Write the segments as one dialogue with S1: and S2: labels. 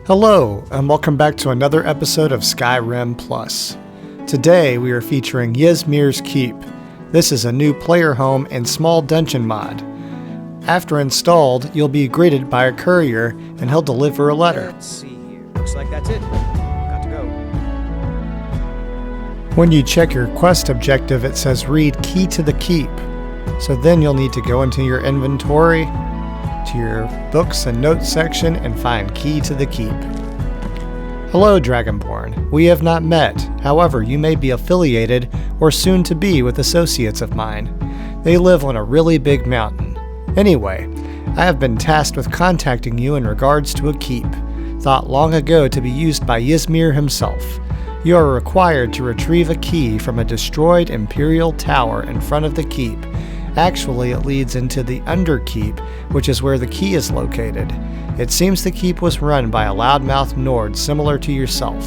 S1: Hello, and welcome back to another episode of Skyrim Plus. Today we are featuring Ysmir's Keep. This is a new player home and small dungeon mod. After installed, you'll be greeted by a courier, and he'll deliver a letter.
S2: Let's see here. Looks like that's it. Got to go.
S1: When you check your quest objective, it says read Key to the Keep. So then you'll need to go into your inventory, to your books and notes section, and find Key to the Keep. Hello, Dragonborn. We have not met. However, you may be affiliated or soon to be with associates of mine. They live on a really big mountain. Anyway, I have been tasked with contacting you in regards to a keep, thought long ago to be used by Ysmir himself. You are required to retrieve a key from a destroyed Imperial tower in front of the keep. Actually, it leads into the Underkeep, which is where the key is located. It seems the keep was run by a loudmouth Nord similar to yourself.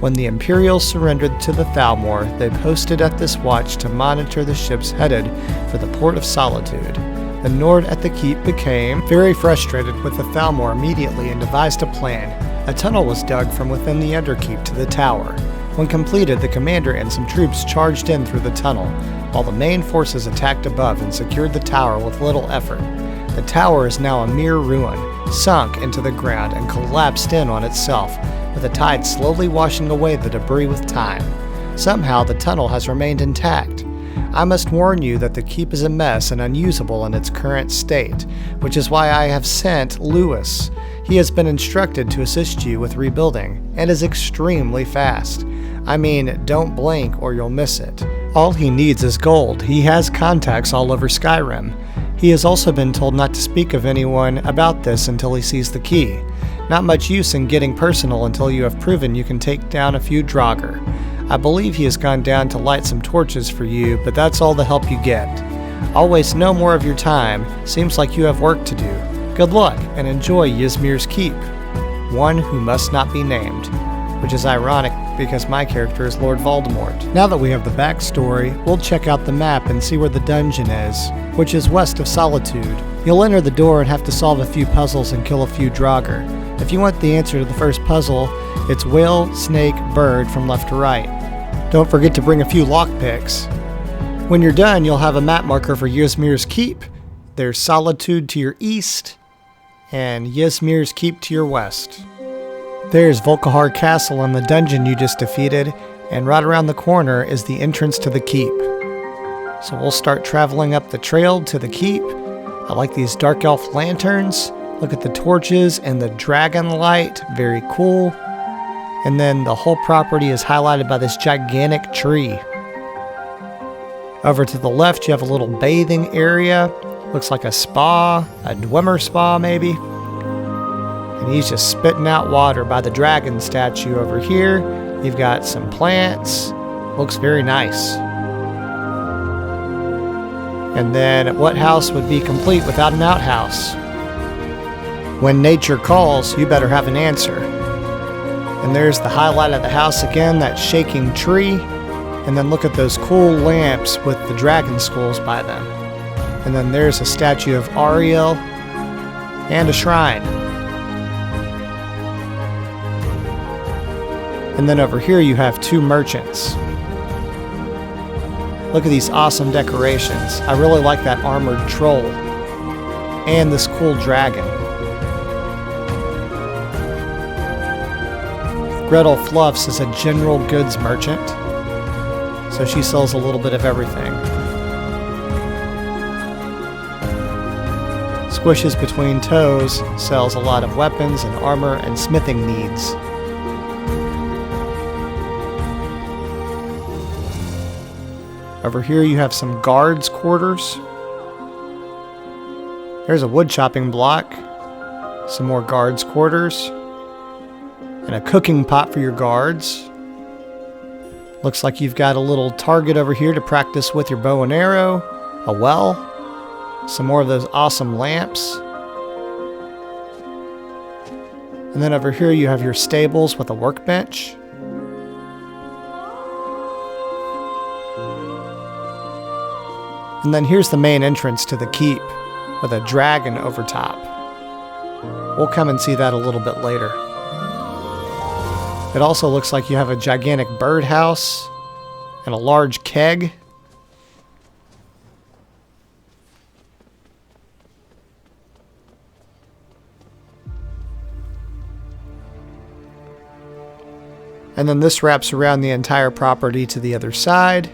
S1: When the Imperials surrendered to the Thalmor, they posted at this watch to monitor the ships headed for the Port of Solitude. The Nord at the keep became very frustrated with the Thalmor immediately and devised a plan. A tunnel was dug from within the Underkeep to the tower. When completed, the commander and some troops charged in through the tunnel, while the main forces attacked above and secured the tower with little effort. The tower is now a mere ruin, sunk into the ground and collapsed in on itself, with the tide slowly washing away the debris with time. Somehow the tunnel has remained intact. I must warn you that the keep is a mess and unusable in its current state, which is why I have sent Lewis. He has been instructed to assist you with rebuilding, and is extremely fast. I mean, don't blink or you'll miss it. All he needs is gold. He has contacts all over Skyrim. He has also been told not to speak of anyone about this until he sees the key. Not much use in getting personal until you have proven you can take down a few Draugr. I believe he has gone down to light some torches for you, but that's all the help you get. I'll waste no more of your time. Seems like you have work to do. Good luck, and enjoy Ysmir's Keep. One who must not be named. Which is ironic because my character is Lord Voldemort. Now that we have the backstory, we'll check out the map and see where the dungeon is, which is west of Solitude. You'll enter the door and have to solve a few puzzles and kill a few Draugr. If you want the answer to the first puzzle, it's whale, snake, bird from left to right. Don't forget to bring a few lockpicks. When you're done, you'll have a map marker for Ysmir's Keep. There's Solitude to your east, and Ysmir's Keep to your west. There's Volkihar Castle and the dungeon you just defeated, and right around the corner is the entrance to the keep. So we'll start traveling up the trail to the keep. I like these dark elf lanterns. Look at the torches and the dragon light, very cool. And then the whole property is highlighted by this gigantic tree. Over to the left you have a little bathing area. Looks like a spa, a Dwemer spa maybe. And he's just spitting out water by the dragon statue over here. You've got some plants. Looks very nice. And then what house would be complete without an outhouse? When nature calls, you better have an answer. And there's the highlight of the house again, that shaking tree. And then look at those cool lamps with the dragon skulls by them. And then there's a statue of Ariel and a shrine. And then over here you have two merchants. Look at these awesome decorations. I really like that armored troll. And this cool dragon. Gretel Fluffs is a general goods merchant. So she sells a little bit of everything. Squishes Between Toes sells a lot of weapons and armor and smithing needs. Over here you have some guards' quarters. There's a wood chopping block. Some more guards' quarters. And a cooking pot for your guards. Looks like you've got a little target over here to practice with your bow and arrow. A well. Some more of those awesome lamps. And then over here you have your stables with a workbench. And then here's the main entrance to the keep, with a dragon over top. We'll come and see that a little bit later. It also looks like you have a gigantic birdhouse and a large keg. And then this wraps around the entire property to the other side,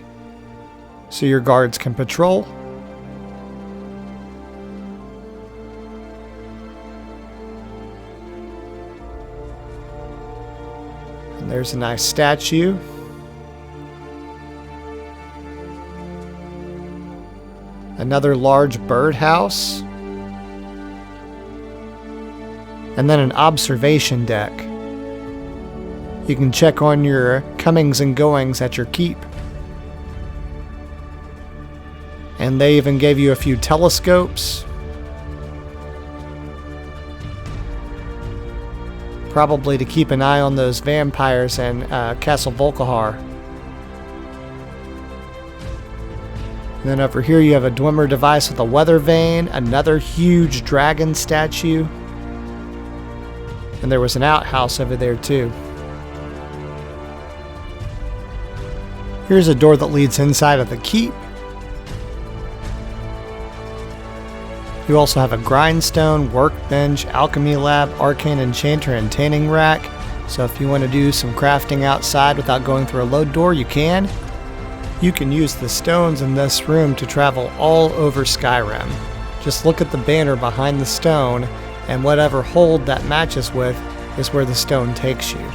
S1: so your guards can patrol. And there's a nice statue. Another large birdhouse. And then an observation deck. You can check on your comings and goings at your keep. And they even gave you a few telescopes. Probably to keep an eye on those vampires in Castle Volkihar. And then over here you have a Dwemer device with a weather vane, another huge dragon statue. And there was an outhouse over there too. Here's a door that leads inside of the keep. You also have a grindstone, workbench, alchemy lab, arcane enchanter, and tanning rack. So if you want to do some crafting outside without going through a load door, you can. You can use the stones in this room to travel all over Skyrim. Just look at the banner behind the stone, and whatever hold that matches with is where the stone takes you.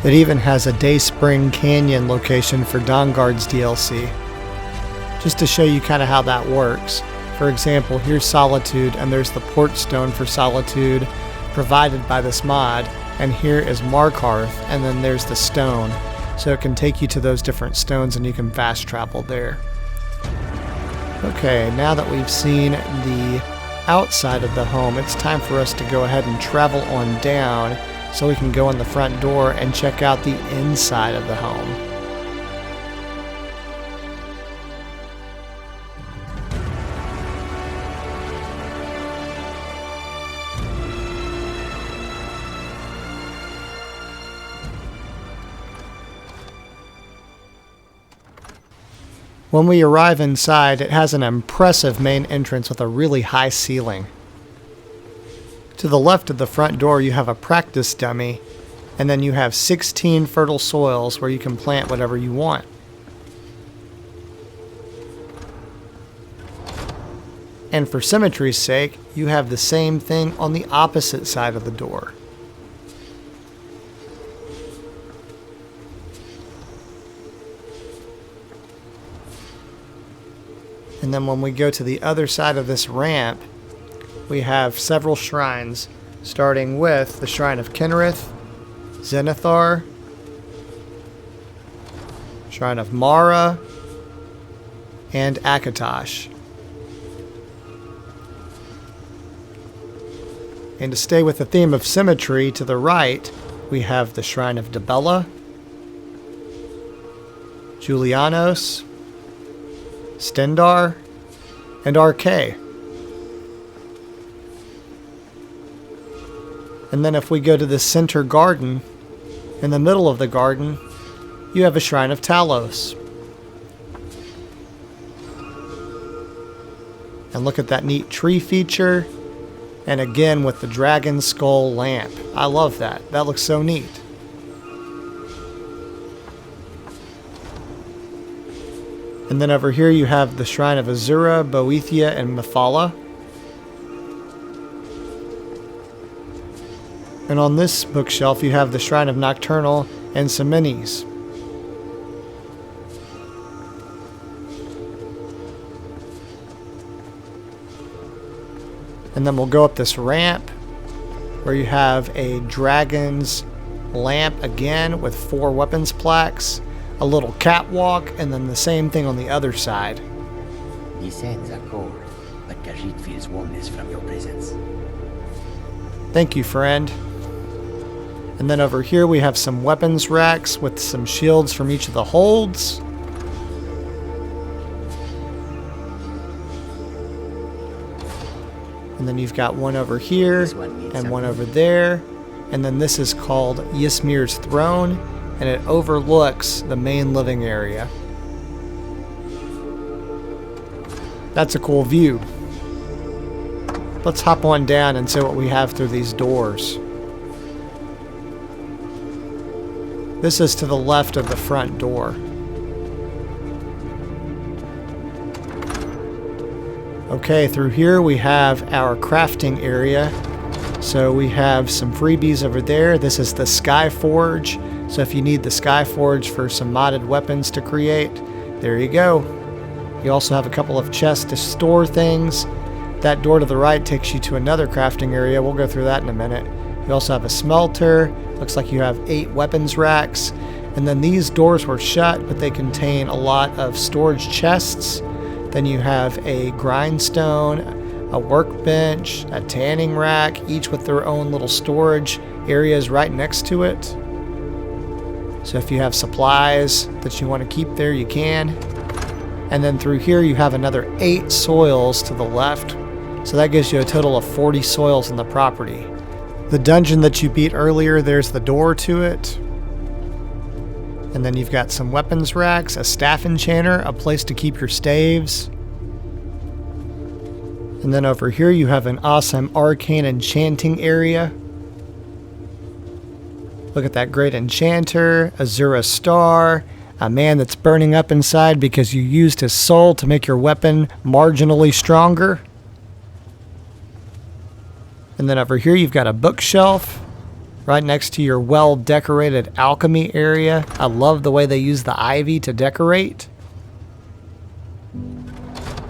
S1: It even has a Dayspring Canyon location for Dawnguard's DLC. Just to show you kind of how that works. For example, here's Solitude, and there's the porch stone for Solitude provided by this mod. And here is Markarth, and then there's the stone. So it can take you to those different stones and you can fast travel there. Okay, now that we've seen the outside of the home, it's time for us to go ahead and travel on down so we can go in the front door and check out the inside of the home. When we arrive inside, it has an impressive main entrance with a really high ceiling. To the left of the front door, you have a practice dummy, and then you have 16 fertile soils where you can plant whatever you want. And for symmetry's sake, you have the same thing on the opposite side of the door. And then when we go to the other side of this ramp, we have several shrines, starting with the Shrine of Kenrith, Zenithar, Shrine of Mara, and Akatosh. And to stay with the theme of symmetry, to the right, we have the Shrine of Dibella, Julianos, Stendar, and Arkay. And then if we go to the center garden, in the middle of the garden, you have a Shrine of Talos. And look at that neat tree feature. And again with the dragon skull lamp. I love that. That looks so neat. And then over here you have the Shrine of Azura, Boethia, and Mephala. And on this bookshelf you have the Shrine of Nocturnal and Semines. And then we'll go up this ramp where you have a dragon's lamp again with 4 weapons plaques, a little catwalk, and then the same thing on the other side.
S3: These hands are cold, but Khajiit feels warmness from your presence.
S1: Thank you, friend. And then over here we have some weapons racks with some shields from each of the holds. And then you've got one over here and one over there. And then this is called Ysmir's throne, and it overlooks the main living area. That's a cool view. Let's hop on down and see what we have through these doors. This is to the left of the front door. Okay, through here we have our crafting area. So we have some freebies over there. This is the Sky Forge. So if you need the Sky Forge for some modded weapons to create, there you go. You also have a couple of chests to store things. That door to the right takes you to another crafting area. We'll go through that in a minute. You also have a smelter. Looks like you have 8 weapons racks. And then these doors were shut, but they contain a lot of storage chests. Then you have a grindstone, a workbench, a tanning rack, each with their own little storage areas right next to it. So if you have supplies that you want to keep there, you can. And then through here you have another 8 soils to the left. So that gives you a total of 40 soils in the property. The dungeon that you beat earlier, there's the door to it. And then you've got some weapons racks, a staff enchanter, a place to keep your staves. And then over here you have an awesome arcane enchanting area. Look at that great enchanter, Azura Star, a man that's burning up inside because you used his soul to make your weapon marginally stronger. And then over here you've got a bookshelf right next to your well-decorated alchemy area. I love the way they use the ivy to decorate.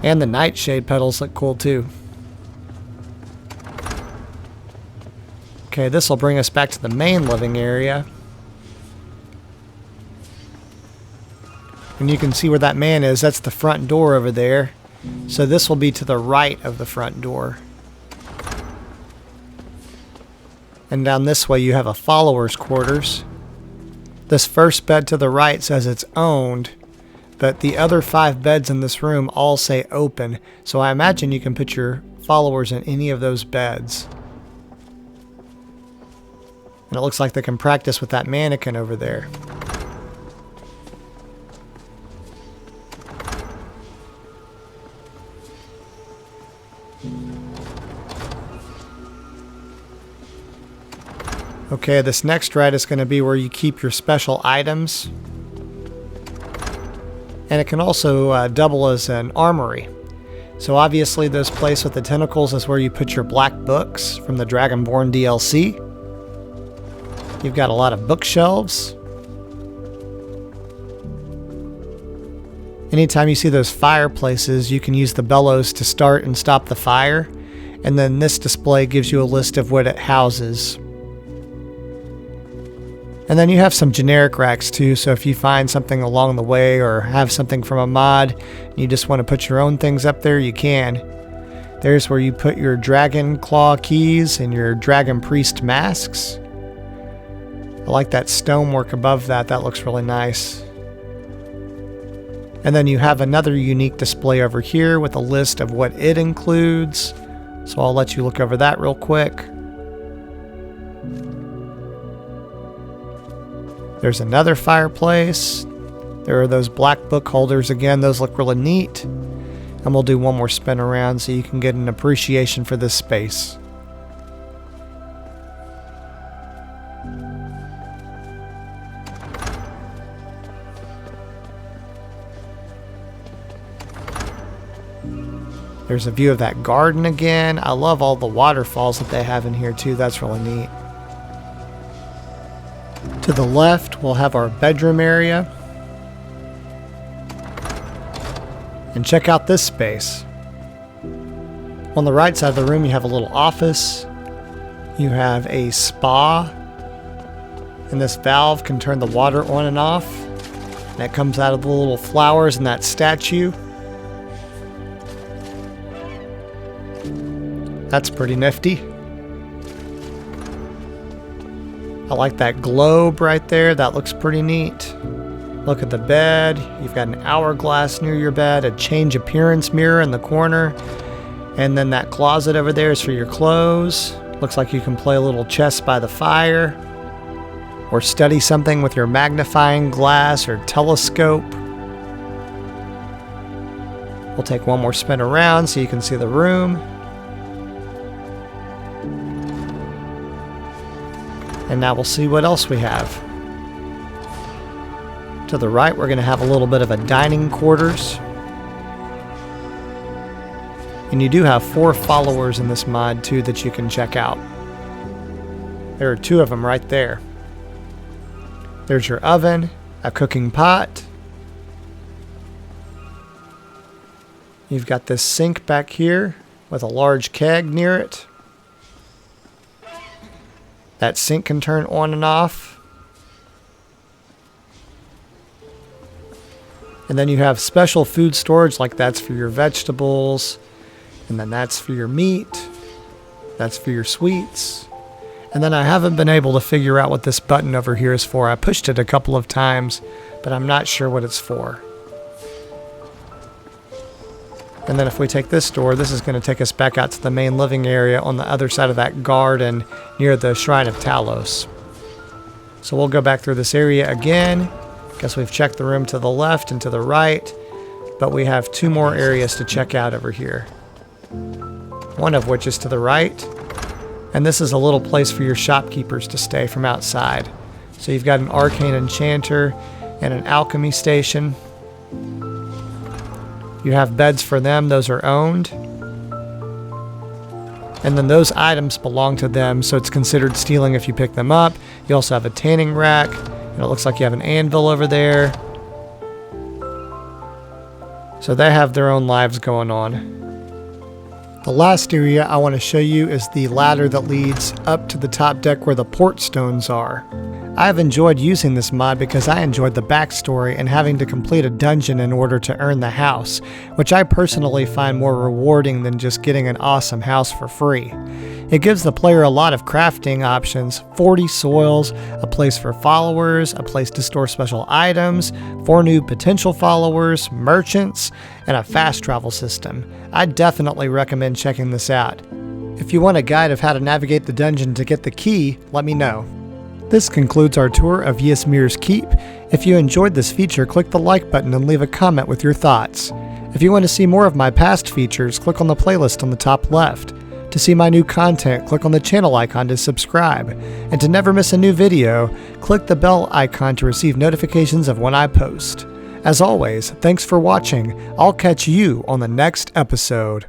S1: And the nightshade petals look cool too. Okay, this will bring us back to the main living area. And you can see where that man is. That's the front door over there. So this will be to the right of the front door. And down this way you have a follower's quarters. This first bed to the right says it's owned, but the other 5 beds in this room all say open, so I imagine you can put your followers in any of those beds. And it looks like they can practice with that mannequin over there. Okay, this next right is going to be where you keep your special items. And it can also double as an armory. So obviously this place with the tentacles is where you put your black books from the Dragonborn DLC. You've got a lot of bookshelves. Anytime you see those fireplaces, you can use the bellows to start and stop the fire. And then this display gives you a list of what it houses. And then you have some generic racks too, so if you find something along the way or have something from a mod and you just want to put your own things up there, you can. There's where you put your dragon claw keys and your dragon priest masks. I like that stonework above that. That looks really nice. And then you have another unique display over here with a list of what it includes. So I'll let you look over that real quick. There's another fireplace. There are those black book holders again. Those look really neat. And we'll do one more spin around so you can get an appreciation for this space. There's a view of that garden again. I love all the waterfalls that they have in here too. That's really neat. To the left, we'll have our bedroom area. And check out this space. On the right side of the room, you have a little office. You have a spa. And this valve can turn the water on and off. And it comes out of the little flowers in that statue. That's pretty nifty. I like that globe right there. That looks pretty neat. Look at the bed. You've got an hourglass near your bed, a change appearance mirror in the corner, and then that closet over there is for your clothes. Looks like you can play a little chess by the fire, or study something with your magnifying glass or telescope. We'll take one more spin around so you can see the room. And now we'll see what else we have. To the right, we're going to have a little bit of a dining quarters. And you do have 4 followers in this mod too that you can check out. There are 2 of them right there. There's your oven, a cooking pot. You've got this sink back here with a large keg near it. That sink can turn on and off. And then you have special food storage, like that's for your vegetables. And then that's for your meat. That's for your sweets. And then I haven't been able to figure out what this button over here is for. I pushed it a couple of times, but I'm not sure what it's for. And then if we take this door, this is going to take us back out to the main living area on the other side of that garden near the Shrine of Talos. So we'll go back through this area again. Guess we've checked the room to the left and to the right, but we have 2 more areas to check out over here. One of which is to the right, and this is a little place for your shopkeepers to stay from outside. So you've got an arcane enchanter and an alchemy station. You have beds for them, those are owned. And then those items belong to them, so it's considered stealing if you pick them up. You also have a tanning rack, and it looks like you have an anvil over there. So they have their own lives going on. The last area I want to show you is the ladder that leads up to the top deck where the port stones are. I have enjoyed using this mod because I enjoyed the backstory and having to complete a dungeon in order to earn the house, which I personally find more rewarding than just getting an awesome house for free. It gives the player a lot of crafting options, 40 soils, a place for followers, a place to store special items, 4 new potential followers, merchants, and a fast travel system. I definitely recommend checking this out. If you want a guide of how to navigate the dungeon to get the key, let me know. This concludes our tour of Ysmir's Keep. If you enjoyed this feature, click the like button and leave a comment with your thoughts. If you want to see more of my past features, click on the playlist on the top left. To see my new content, click on the channel icon to subscribe. And to never miss a new video, click the bell icon to receive notifications of when I post. As always, thanks for watching. I'll catch you on the next episode.